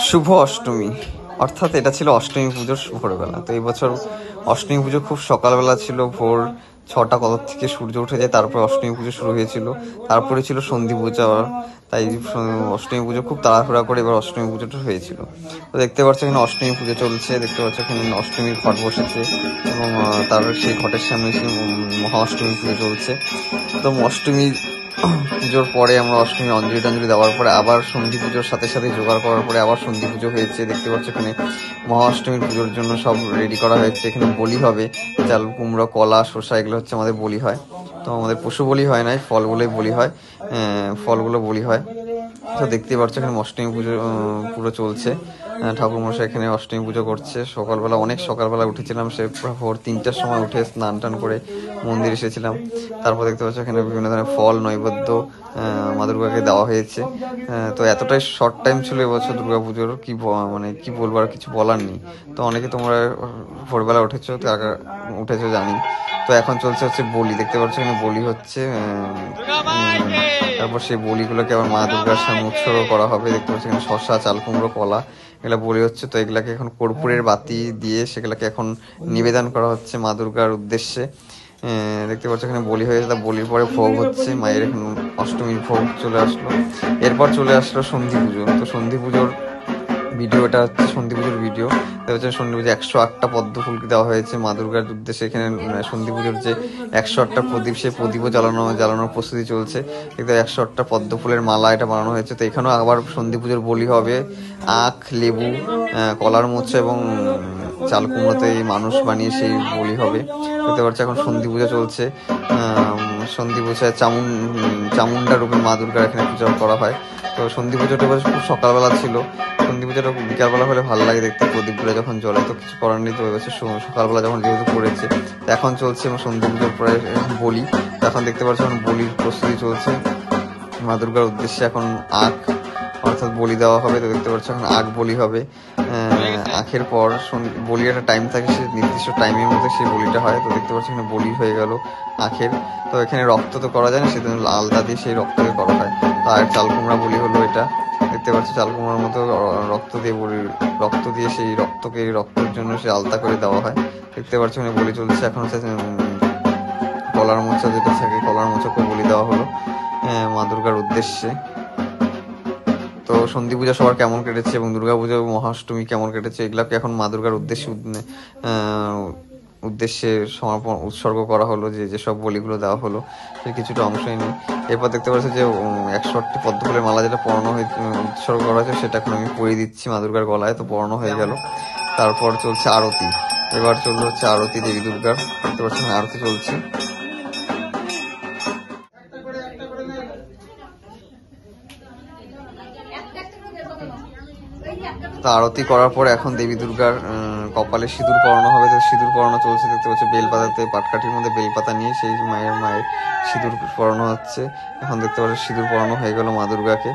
শুভ অষ্টমী, অর্থাৎ এটা ছিল অষ্টমী পুজোর ভোরবেলা। তো এই বছর অষ্টমী পুজো খুব সকালবেলা ছিল, ভোর 6টা কত থেকে সূর্য উঠে যায়, তারপরে অষ্টমী পুজো শুরু হয়েছিল, তারপরে ছিল সন্ধি পূজা। তাই অষ্টমী পুজো খুব তাড়াহুড়া করে এবার অষ্টমী পুজোটা হয়েছিল। তো দেখতে পাচ্ছ এখানে অষ্টমী পুজো চলছে, দেখতে পাচ্ছ এখানে অষ্টমীর ঘট বসেছে এবং তার সেই ঘটের সামনে সেই মহা অষ্টমী পুজো চলছে। তো অষ্টমী পুজোর পরে আমরা অষ্টমী অঞ্জলি টঞ্জলি দেওয়ার পরে আবার সন্ধি পুজোর সাথে সাথে জোগাড় করার পরে আবার সন্ধি পুজো হয়েছে। দেখতে পাচ্ছ এখানে মহা অষ্টমীর পুজোর জন্য সব রেডি করা হয়েছে। এখানে বলি হবে, চাল কুমড়ো কলা শসা এগুলো হচ্ছে আমাদের বলি হয়। তো আমাদের পশু বলি হয় নাই, ফলগুলোই বলি হয়, ফলগুলো বলি হয়। তো দেখতেই পাচ্ছ এখানে অষ্টমী পুজো পুরো চলছে। ঠাকুরমশাই এখানে অষ্টমী পুজো করছে। সকালবেলা অনেক সকালবেলা উঠেছিলাম, সে ভোর 3টার সময় উঠে স্নান টান করে মন্দির এসেছিলাম। তারপর দেখতে পাচ্ছ এখানে বিভিন্ন ধরনের ফল নৈবেদ্য মা দুর্গাকে দেওয়া হয়েছে। তো এতটাই শর্ট টাইম ছিল এবছর দুর্গাপুজোর, কি মানে কি বলবো, আর কিছু বলার নেই। তো অনেকে তোমরা ভোরবেলা উঠেছো, উঠেছো জানি। তো এখন চলছে হচ্ছে বলি, দেখতে পাচ্ছ এখানে বলি হচ্ছে। তারপর সেই বলিগুলোকে আবার মা দুর্গার সামনে উৎসর্গ করা হবে। দেখতে পাচ্ছি এখানে শসা চাল কুমড়ো কলা এগুলো বলি হচ্ছে। তো এগুলাকে এখন কর্পূরের বাতি দিয়ে সেগুলাকে এখন নিবেদন করা হচ্ছে মা দুর্গার উদ্দেশ্যে। দেখতে পাচ্ছ এখানে বলি হয়েছে, তা বলির পরে ভোগ হচ্ছে মায়ের। এখন অষ্টমীর ভোগ চলে আসলো। এরপর চলে আসলো সন্ধি পুজো। তো সন্ধি পুজোর ভিডিওটা হচ্ছে সন্ধি পুজোর ভিডিও। হচ্ছে সন্ধি পুজো 108টা পদ্ম ফুল দেওয়া হয়েছে মা দুর্গার উদ্দেশ্যে। এখানে সন্ধি পুজোর যে 108টা প্রদীপ, সেই প্রদীপও জ্বালানোর প্রস্তুতি চলছে। দেখতে 108টা পদ্ম ফুলের মালা এটা বানানো হয়েছে। তো এখানেও আবার সন্ধি পুজোর বলি হবে, আখ লেবু কলার মোচা এবং চাল কুমড়োতে মানুষ বানিয়ে সেই বলি হবে। দেখতে পাচ্ছি এখন সন্ধি পুজো চলছে। সন্ধি পূজায় চামুন্ডা রূপে মা দুর্গার এখানে পূজা করা হয়। তো সন্ধি পুজোটা খুব সকালবেলা ছিল। সন্ধি পুজোটা বিকালবেলা হলে ভালো লাগে দেখতে, প্রদীপগুলো যখন জ্বলে। তো কিছু করার নেই, তো এবছর সকালবেলা যখন যেহেতু পড়েছে, এখন চলছে সন্ধি পুজোর পরে বলি। এখন দেখতে পাচ্ছ এখন বলির প্রস্তুতি চলছে মা দুর্গার উদ্দেশ্যে। এখন আখ অর্থাৎ বলি দেওয়া হবে। তো দেখতে পাচ্ছ এখন আখ বলি হবে। আখের পর বলির একটা টাইম থাকে, সে নির্দিষ্ট টাইমের মধ্যে সেই বলিটা হয়। তো দেখতে পাচ্ছ এখানে বলি হয়ে গেল আখের। তো এখানে রক্ত তো করা যায় না, সেজন্য আলতা দিয়ে সেই রক্তকে করা হয়। তো আর চাল কুমড়া বলি হলো এটা। দেখতে পাচ্ছ চাল কুমড়ার মতো রক্ত দিয়ে সেই রক্তের জন্য সে আলতা করে দেওয়া হয়। দেখতে পাচ্ছ এখানে বলি চলছে। এখন হচ্ছে কলার মোচা যেটা থাকে, কলার মোচাকে বলি দেওয়া হলো মা দুর্গার উদ্দেশ্যে। তো সন্ধি পূজা সবার কেমন কেটেছে এবং দুর্গাপূজা এবং মহাষ্টমী কেমন কেটেছে, এগুলাকে এখন মা দুর্গার উদ্দেশ্যে উৎসর্গ করা হলো। যেসব বলিগুলো দেওয়া হলো সে কিছুটা অংশই নেই। এরপর দেখতে পাচ্ছি যে 108টি পদ্ম ফুলের মালা যেটা পরানো হয়ে উৎসর্গ করা হয়েছে, সেটা এখন আমি পরিয়ে দিচ্ছি মা দুর্গার গলায়। তো পরানো হয়ে গেল। তারপর চলছে আরতি। এবার চললো হচ্ছে আরতি দেবী দুর্গার। দেখতে পাচ্ছেন আরতি চলছে। তো আরতি করার পর এখন দেবী দুর্গার কপালে সিঁদুর পরানো হবে। তো সিঁদুর পরানো চলছে। দেখতে পাচ্ছি বেলপাতাতে, পাটকাঠির মধ্যে বেলপাতা নিয়ে সেই মায়ের সিঁদুর পরানো হচ্ছে। এখন দেখতে পাচ্ছি সিঁদুর পরানো হয়ে গেল মা দুর্গাকে।